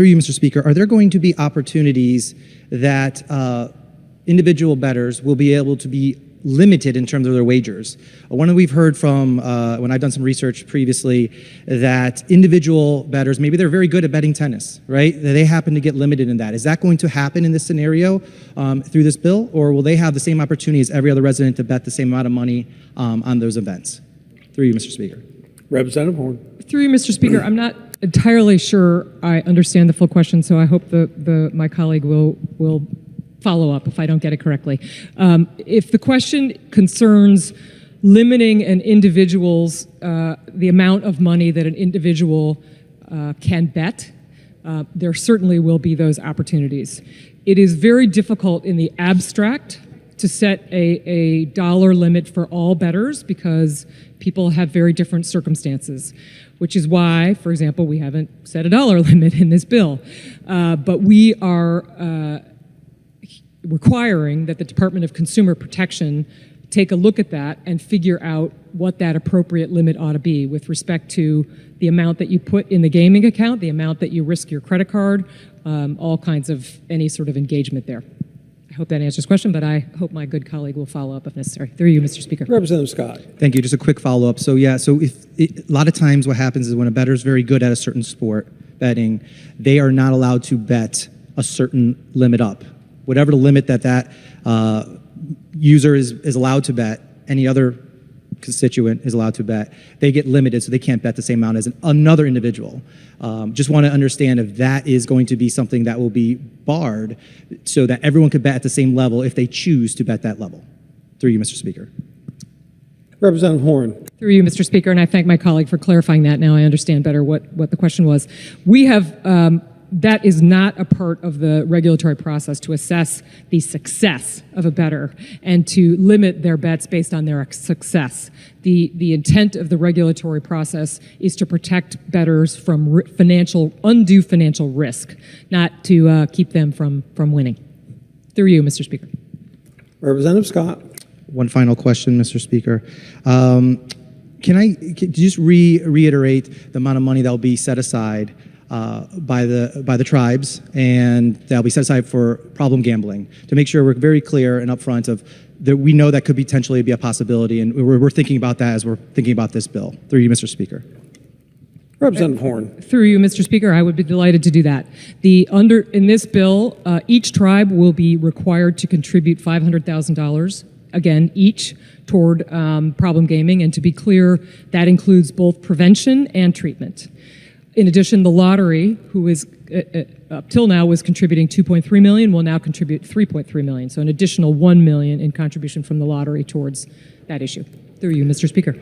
through you, Mr. Speaker, are there going to be opportunities that individual bettors will be able to be limited in terms of their wagers? One that we've heard from, when I've done some research previously, that individual bettors, maybe they're very good at betting tennis, right? They happen to get limited in that. Is that going to happen in this scenario through this bill, or will they have the same opportunity as every other resident to bet the same amount of money on those events? Through you, Mr. Speaker. Representative Horn. Through you, Mr. Speaker, I'm not entirely sure I understand the full question, so I hope my colleague will follow up if I don't get it correctly. If the question concerns limiting an individual's, the amount of money that an individual can bet, there certainly will be those opportunities. It is very difficult in the abstract to set a dollar limit for all bettors because people have very different circumstances, which is why, for example, we haven't set a dollar limit in this bill. But we are requiring that the Department of Consumer Protection take a look at that and figure out what that appropriate limit ought to be with respect to the amount that you put in the gaming account, the amount that you risk your credit card, all kinds of any sort of engagement there. I hope that answers the question, but I hope my good colleague will follow up if necessary. Through you, Mr. Speaker. Representative Scott. Thank you. Just a quick follow-up. So yeah, so a lot of times what happens is when a bettor is very good at a certain sport, betting, they are not allowed to bet a certain limit up. Whatever the limit that user is allowed to bet, any other constituent is allowed to bet, they get limited, so they can't bet the same amount as another individual. Just want to understand if that is going to be something that will be barred so that everyone could bet at the same level if they choose to bet that level. Through you, Mr. Speaker. Representative Horn. Through you, Mr. Speaker, and I thank my colleague for clarifying that. Now I understand better what the question was. We have that is not a part of the regulatory process to assess the success of a bettor and to limit their bets based on their success. The intent of the regulatory process is to protect bettors from undue financial risk, not to keep them from winning. Through you, Mr. Speaker. Representative Scott. One final question, Mr. Speaker. Can you just reiterate the amount of money that will be set aside by the tribes, and that'll be set aside for problem gambling, to make sure we're very clear and upfront of that we know that could potentially be a possibility, and we're thinking about that as we're thinking about this bill. Through you, Mr. Speaker. Representative Horn. Through you, Mr. Speaker, I would be delighted to do that. In this bill, each tribe will be required to contribute $500,000, again, each, toward problem gaming, and to be clear, that includes both prevention and treatment. In addition, the lottery, who is up till now was contributing $2.3 million, will now contribute $3.3 million. So an additional $1 million in contribution from the lottery towards that issue. Through you, Mr. Speaker.